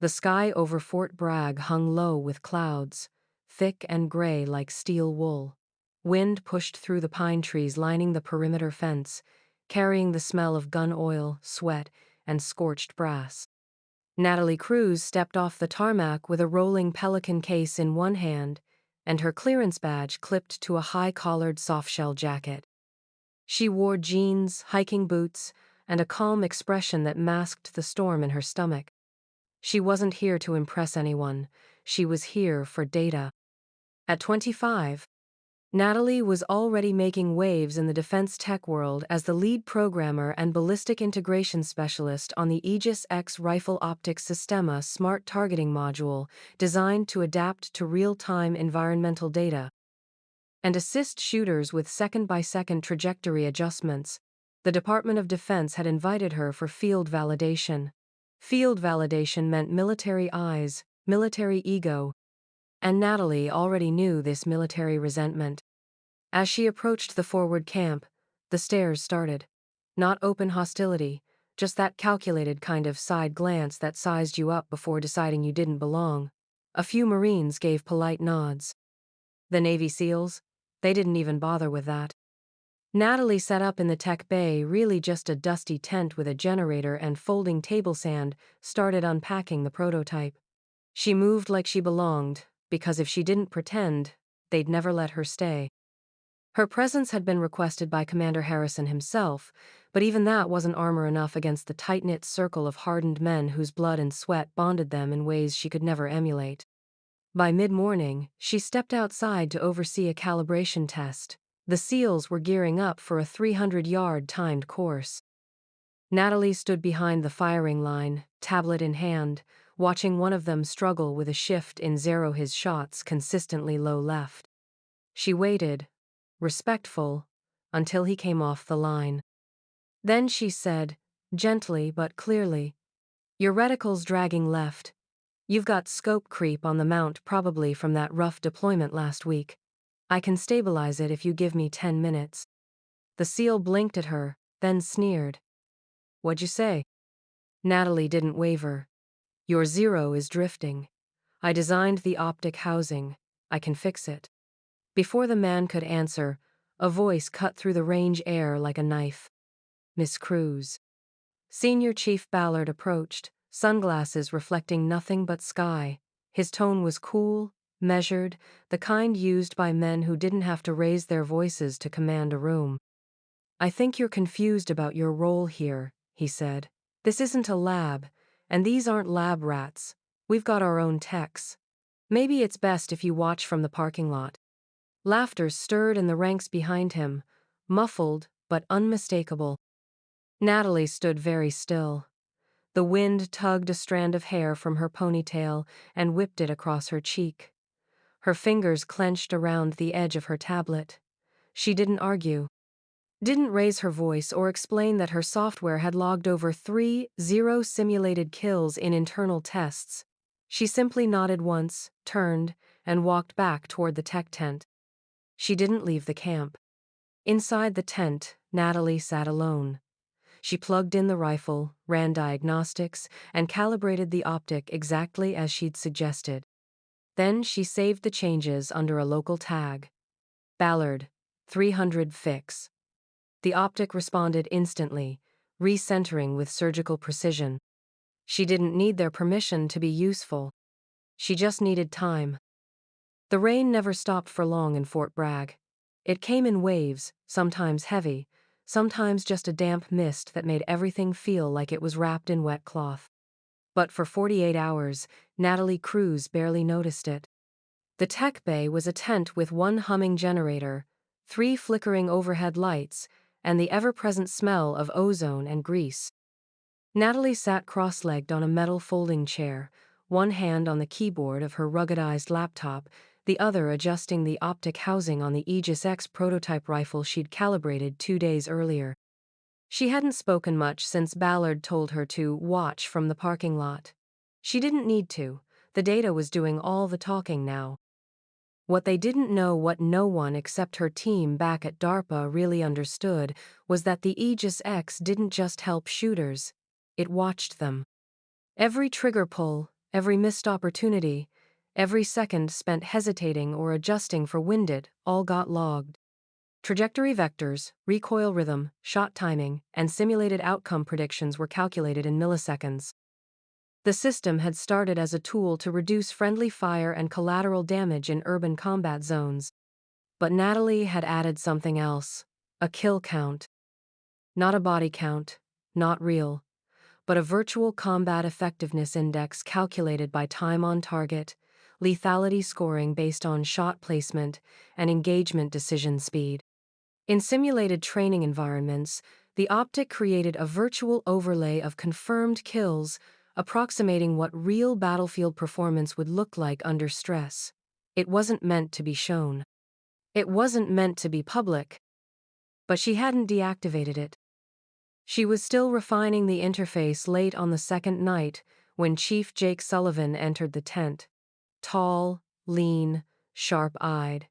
The sky over Fort Bragg hung low with clouds, thick and gray like steel wool. Wind pushed through the pine trees lining the perimeter fence, carrying the smell of gun oil, sweat, and scorched brass. Natalie Cruz stepped off the tarmac with a rolling Pelican case in one hand and her clearance badge clipped to a high-collared softshell jacket. She wore jeans, hiking boots, and a calm expression that masked the storm in her stomach. She wasn't here to impress anyone. She was here for data. At 25, Natalie was already making waves in the defense tech world as the lead programmer and ballistic integration specialist on the Aegis X Rifle Optics Sistema smart targeting module designed to adapt to real-time environmental data and assist shooters with second-by-second trajectory adjustments. The Department of Defense had invited her for field validation. Field validation meant military eyes, military ego, and Natalie already knew this military resentment. As she approached the forward camp, the stares started. Not open hostility, just that calculated kind of side glance that sized you up before deciding you didn't belong. A few Marines gave polite nods. The Navy SEALs? They didn't even bother with that. Natalie set up in the tech bay, really just a dusty tent with a generator and folding table sand, started unpacking the prototype. She moved like she belonged, because if she didn't pretend, they'd never let her stay. Her presence had been requested by Commander Harrison himself, but even that wasn't armor enough against the tight-knit circle of hardened men whose blood and sweat bonded them in ways she could never emulate. By mid-morning, she stepped outside to oversee a calibration test. The SEALs were gearing up for a 300-yard timed course. Natalie stood behind the firing line, tablet in hand, watching one of them struggle with a shift in zero his shots consistently low left. She waited, respectful, until he came off the line. Then she said, gently but clearly, "Your reticle's dragging left. You've got scope creep on the mount, probably from that rough deployment last week. I can stabilize it if you give me 10 minutes. The SEAL blinked at her, then sneered. "What'd you say?" Natalie didn't waver. "Your zero is drifting. I designed the optic housing. I can fix it." Before the man could answer, a voice cut through the range air like a knife. "Miss Cruz." Senior Chief Ballard approached, sunglasses reflecting nothing but sky. His tone was cool, measured, the kind used by men who didn't have to raise their voices to command a room. "I think you're confused about your role here," he said. "This isn't a lab, and these aren't lab rats. We've got our own techs. Maybe it's best if you watch from the parking lot." Laughter stirred in the ranks behind him, muffled but unmistakable. Natalie stood very still. The wind tugged a strand of hair from her ponytail and whipped it across her cheek. Her fingers clenched around the edge of her tablet. She didn't argue. Didn't raise her voice or explain that her software had logged over 3-0 simulated kills in internal tests. She simply nodded once, turned, and walked back toward the tech tent. She didn't leave the camp. Inside the tent, Natalie sat alone. She plugged in the rifle, ran diagnostics, and calibrated the optic exactly as she'd suggested. Then she saved the changes under a local tag. Ballard, 300 fix. The optic responded instantly, recentering with surgical precision. She didn't need their permission to be useful. She just needed time. The rain never stopped for long in Fort Bragg. It came in waves, sometimes heavy, sometimes just a damp mist that made everything feel like it was wrapped in wet cloth. But for 48 hours, Natalie Cruz barely noticed it. The tech bay was a tent with one humming generator, 3 flickering overhead lights, and the ever-present smell of ozone and grease. Natalie sat cross-legged on a metal folding chair, one hand on the keyboard of her ruggedized laptop, the other adjusting the optic housing on the Aegis X prototype rifle she'd calibrated 2 days earlier. She hadn't spoken much since Ballard told her to watch from the parking lot. She didn't need to. The data was doing all the talking now. What they didn't know, what no one except her team back at DARPA really understood, was that the Aegis X didn't just help shooters. It watched them. Every trigger pull, every missed opportunity, every second spent hesitating or adjusting for winded, all got logged. Trajectory vectors, recoil rhythm, shot timing, and simulated outcome predictions were calculated in milliseconds. The system had started as a tool to reduce friendly fire and collateral damage in urban combat zones. But Natalie had added something else: a kill count. Not a body count, not real, but a virtual combat effectiveness index calculated by time on target, lethality scoring based on shot placement, and engagement decision speed. In simulated training environments, the optic created a virtual overlay of confirmed kills, approximating what real battlefield performance would look like under stress. It wasn't meant to be shown. It wasn't meant to be public. But she hadn't deactivated it. She was still refining the interface late on the second night when Chief Jake Sullivan entered the tent. Tall, lean, sharp-eyed.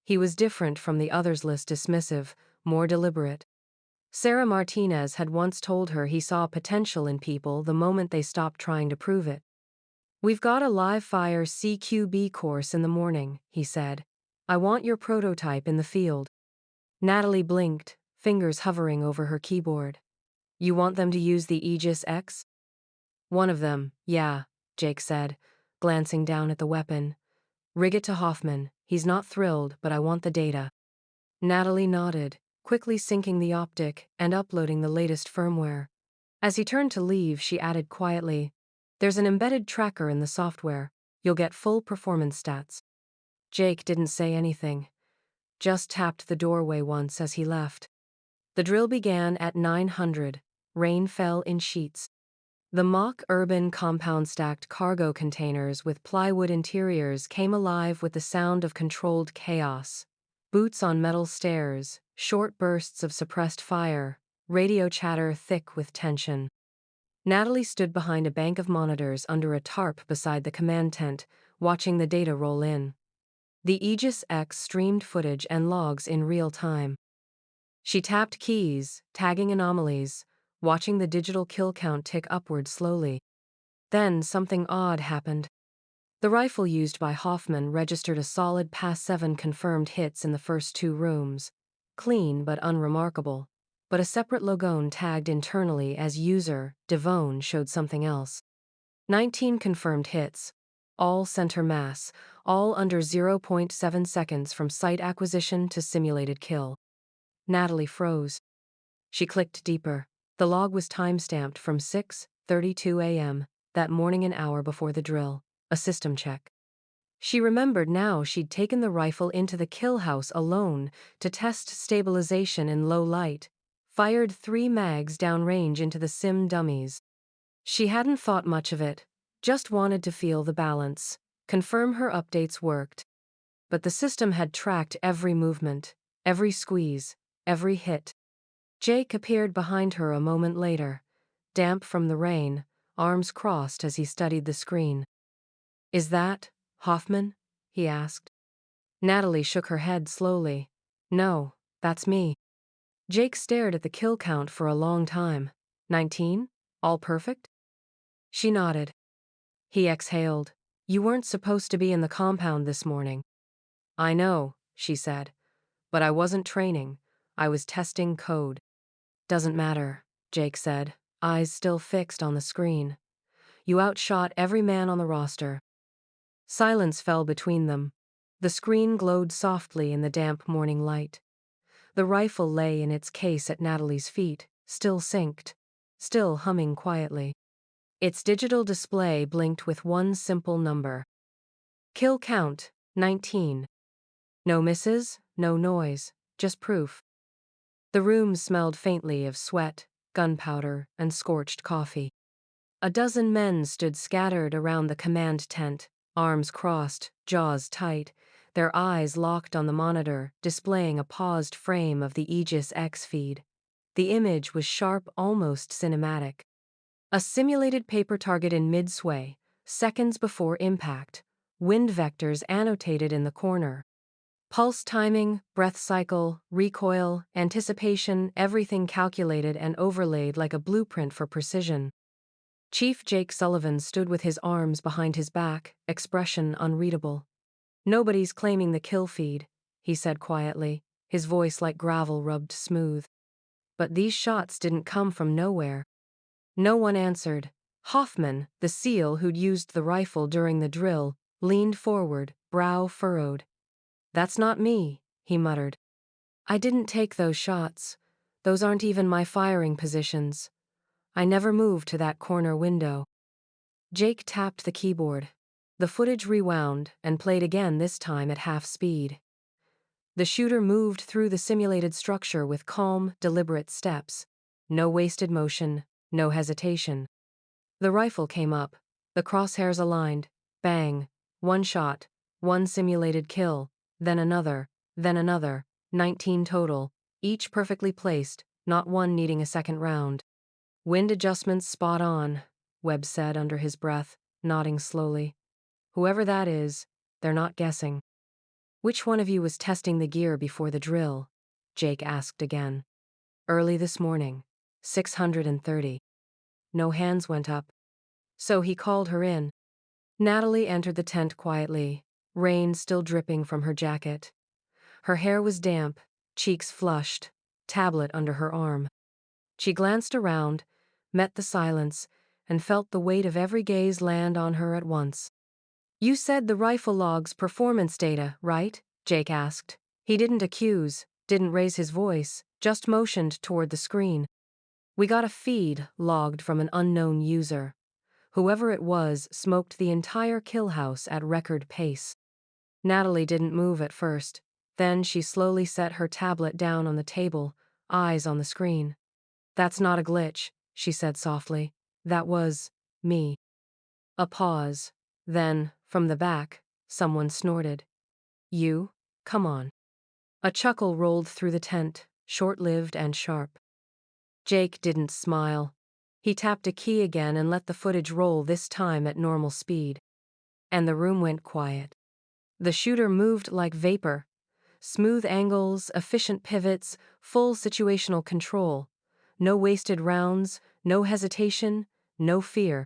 He was different from the others, less dismissive, more deliberate. Sarah Martinez had once told her he saw potential in people the moment they stopped trying to prove it. "We've got a live fire CQB course in the morning," he said. "I want your prototype in the field." Natalie blinked, fingers hovering over her keyboard. "You want them to use the Aegis X?" "One of them, yeah," Jake said, glancing down at the weapon. "Rig it to Hoffman. He's not thrilled, but I want the data." Natalie nodded, quickly syncing the optic and uploading the latest firmware. As he turned to leave, she added quietly, "There's an embedded tracker in the software. You'll get full performance stats." Jake didn't say anything, just tapped the doorway once as he left. The drill began at 900. Rain fell in sheets. The mock urban compound stacked cargo containers with plywood interiors came alive with the sound of controlled chaos. Boots on metal stairs, short bursts of suppressed fire, radio chatter thick with tension. Natalie stood behind a bank of monitors under a tarp beside the command tent, watching the data roll in. The Aegis X streamed footage and logs in real time. She tapped keys, tagging anomalies, watching the digital kill count tick upward slowly. Then something odd happened. The rifle used by Hoffman registered a solid +7 confirmed hits in the first 2 rooms. Clean but unremarkable. But a separate logon tagged internally as user, Devone, showed something else. 19 confirmed hits. All center mass, all under 0.7 seconds from site acquisition to simulated kill. Natalie froze. She clicked deeper. The log was timestamped from 6:32 a.m., that morning, an hour before the drill, a system check. She remembered now she'd taken the rifle into the kill house alone to test stabilization in low light, fired 3 mags downrange into the sim dummies. She hadn't thought much of it, just wanted to feel the balance, confirm her updates worked. But the system had tracked every movement, every squeeze, every hit. Jake appeared behind her a moment later, damp from the rain, arms crossed as he studied the screen. "Is that Hoffman?" he asked. Natalie shook her head slowly. "No, that's me." Jake stared at the kill count for a long time. 19? All perfect? She nodded. He exhaled. "You weren't supposed to be in the compound this morning." "I know," she said. "But I wasn't training. I was testing code." "Doesn't matter," Jake said, eyes still fixed on the screen. "You outshot every man on the roster." Silence fell between them. The screen glowed softly in the damp morning light. The rifle lay in its case at Natalie's feet, still synced, still humming quietly. Its digital display blinked with one simple number. Kill count, 19. No misses, no noise, just proof. The room smelled faintly of sweat, gunpowder, and scorched coffee. A dozen men stood scattered around the command tent, arms crossed, jaws tight, their eyes locked on the monitor, displaying a paused frame of the Aegis X feed. The image was sharp, almost cinematic. A simulated paper target in mid-sway, seconds before impact, wind vectors annotated in the corner. Pulse timing, breath cycle, recoil, anticipation, everything calculated and overlaid like a blueprint for precision. Chief Jake Sullivan stood with his arms behind his back, expression unreadable. "Nobody's claiming the kill feed," he said quietly, his voice like gravel rubbed smooth. "But these shots didn't come from nowhere." No one answered. Hoffman, the SEAL who'd used the rifle during the drill, leaned forward, brow furrowed. "That's not me," he muttered. "I didn't take those shots. Those aren't even my firing positions. I never moved to that corner window." Jake tapped the keyboard. The footage rewound and played again, this time at half speed. The shooter moved through the simulated structure with calm, deliberate steps. No wasted motion, no hesitation. The rifle came up, the crosshairs aligned. Bang. One shot, one simulated kill, then another, 19 total, each perfectly placed, not one needing a second round. "Wind adjustments spot on," Webb said under his breath, nodding slowly. "Whoever that is, they're not guessing." "Which one of you was testing the gear before the drill?" Jake asked again. "Early this morning. 630. No hands went up. So he called her in. Natalie entered the tent quietly, rain still dripping from her jacket. Her hair was damp, cheeks flushed, tablet under her arm. She glanced around, met the silence, and felt the weight of every gaze land on her at once. "You said the rifle logs performance data, right?" Jake asked. He didn't accuse, didn't raise his voice, just motioned toward the screen. "We got a feed logged from an unknown user. Whoever it was smoked the entire kill house at record pace." Natalie didn't move at first. Then she slowly set her tablet down on the table, eyes on the screen. "That's not a glitch," she said softly. "That was me." A pause. Then, from the back, someone snorted. "You? Come on." A chuckle rolled through the tent, short-lived and sharp. Jake didn't smile. He tapped a key again and let the footage roll, this time at normal speed. And the room went quiet. The shooter moved like vapor. Smooth angles, efficient pivots, full situational control. No wasted rounds, no hesitation, no fear.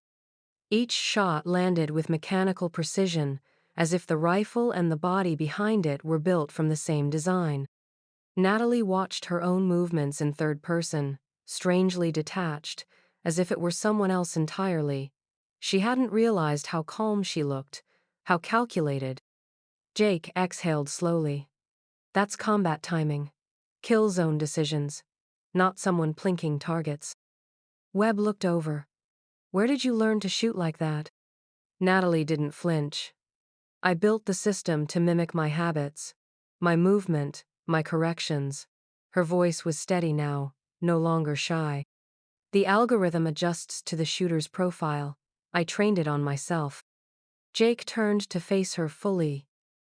Each shot landed with mechanical precision, as if the rifle and the body behind it were built from the same design. Natalie watched her own movements in third person, strangely detached, as if it were someone else entirely. She hadn't realized how calm she looked, how calculated. Jake exhaled slowly. "That's combat timing. Kill zone decisions. Not someone plinking targets." Webb looked over. "Where did you learn to shoot like that?" Natalie didn't flinch. "I built the system to mimic my habits. My movement, my corrections." Her voice was steady now, no longer shy. "The algorithm adjusts to the shooter's profile. I trained it on myself." Jake turned to face her fully.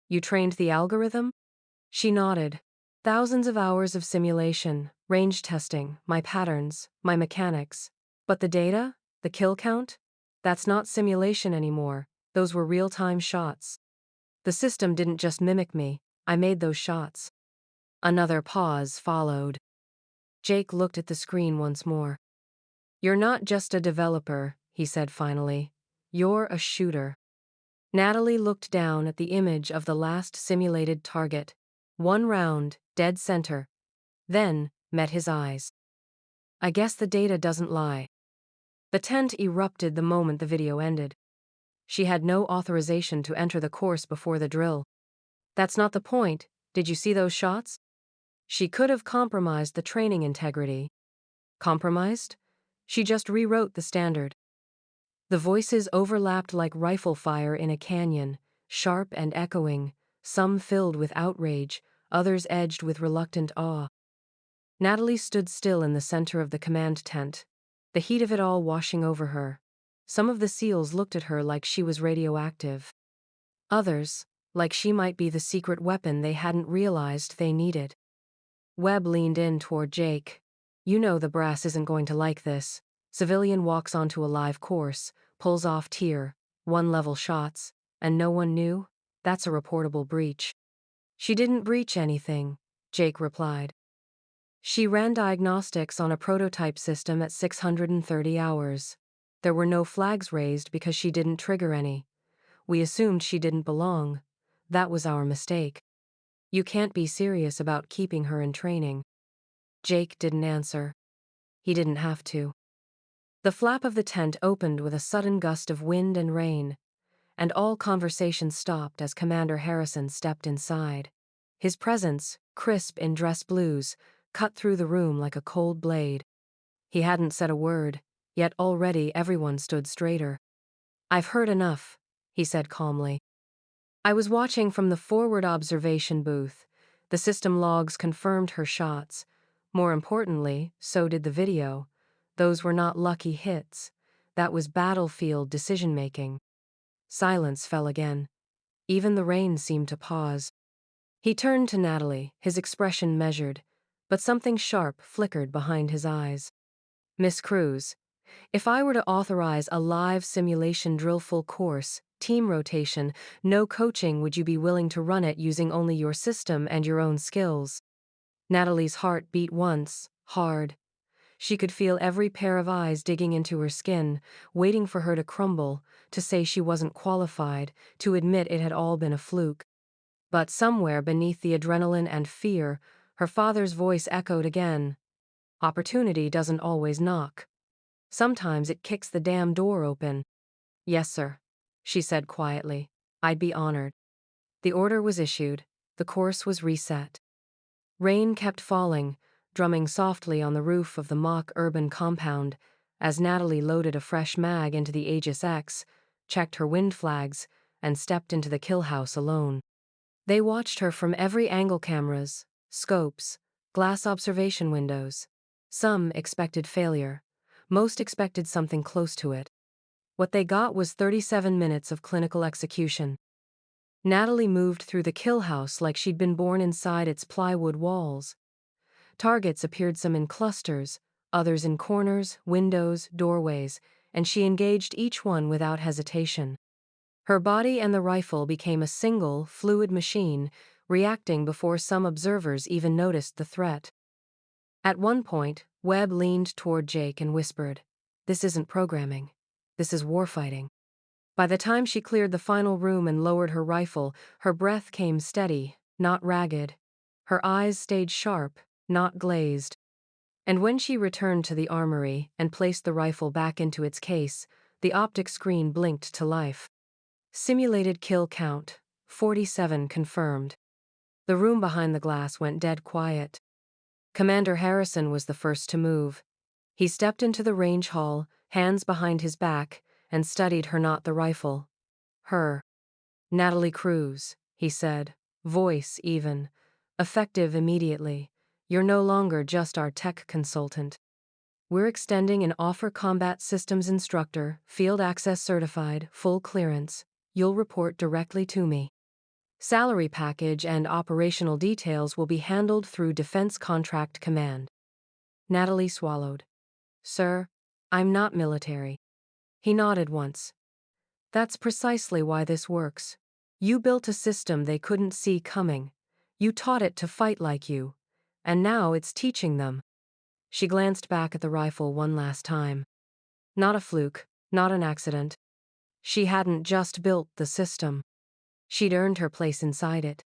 "You trained the algorithm?" She nodded. "Thousands of hours of simulation, range testing, my patterns, my mechanics. But the data? The kill count? That's not simulation anymore. Those were real-time shots. The system didn't just mimic me, I made those shots." Another pause followed. Jake looked at the screen once more. "You're not just a developer," he said finally. "You're a shooter." Natalie looked down at the image of the last simulated target. One round, dead center. Then, met his eyes. "I guess the data doesn't lie." The tent erupted the moment the video ended. She had no authorization to enter the course before the drill. "That's not the point. Did you see those shots?" She could have compromised the training integrity. Compromised? She just rewrote the standard. The voices overlapped like rifle fire in a canyon, sharp and echoing, some filled with outrage, others edged with reluctant awe. Natalie stood still in the center of the command tent, the heat of it all washing over her. Some of the SEALs looked at her like she was radioactive. Others, like she might be the secret weapon they hadn't realized they needed. Webb leaned in toward Jake. "You know the brass isn't going to like this. Civilian walks onto a live course, pulls off tier 1 level shots, and no one knew? That's a reportable breach." "She didn't breach anything," Jake replied. "She ran diagnostics on a prototype system at 630 hours. There were no flags raised because she didn't trigger any. We assumed she didn't belong. That was our mistake. You can't be serious about keeping her in training. Jake didn't answer. He didn't have to. The flap of the tent opened with a sudden gust of wind and rain, and all conversation stopped as Commander Harrison stepped inside. His presence, crisp in dress blues, cut through the room like a cold blade. He hadn't said a word, yet already everyone stood straighter. "I've heard enough," he said calmly. "I was watching from the forward observation booth. The system logs confirmed her shots. More importantly, so did the video. Those were not lucky hits. That was battlefield decision-making." Silence fell again. Even the rain seemed to pause. He turned to Natalie, his expression measured, but something sharp flickered behind his eyes. "Miss Cruz, if I were to authorize a live simulation drill full course, team rotation, no coaching, would you be willing to run it using only your system and your own skills?" Natalie's heart beat once, hard. She could feel every pair of eyes digging into her skin, waiting for her to crumble, to say she wasn't qualified, to admit it had all been a fluke. But somewhere beneath the adrenaline and fear, her father's voice echoed again. "Opportunity doesn't always knock. Sometimes it kicks the damn door open." "Yes, sir," she said quietly. "I'd be honored." The order was issued. The course was reset. Rain kept falling, drumming softly on the roof of the mock urban compound, as Natalie loaded a fresh mag into the Aegis X, checked her wind flags, and stepped into the kill house alone. They watched her from every angle: cameras, scopes, glass observation windows. Some expected failure. Most expected something close to it. What they got was 37 minutes of clinical execution. Natalie moved through the kill house like she'd been born inside its plywood walls. Targets appeared, some in clusters, others in corners, windows, doorways, and she engaged each one without hesitation. Her body and the rifle became a single, fluid machine, reacting before some observers even noticed the threat. At one point, Webb leaned toward Jake and whispered, "This isn't programming. This is warfighting." By the time she cleared the final room and lowered her rifle, her breath came steady, not ragged. Her eyes stayed sharp, not glazed. And when she returned to the armory and placed the rifle back into its case, the optic screen blinked to life. Simulated kill count, 47 confirmed. The room behind the glass went dead quiet. Commander Harrison was the first to move. He stepped into the range hall, hands behind his back, and studied her, not the rifle. Her. "Natalie Cruz," he said, voice even, effective immediately. "You're no longer just our tech consultant. We're extending an offer: combat systems instructor, field access certified, full clearance. You'll report directly to me. Salary package and operational details will be handled through Defense Contract Command." Natalie swallowed. "Sir, I'm not military." He nodded once. "That's precisely why this works. You built a system they couldn't see coming. You taught it to fight like you. And now it's teaching them." She glanced back at the rifle one last time. Not a fluke, not an accident. She hadn't just built the system. She'd earned her place inside it.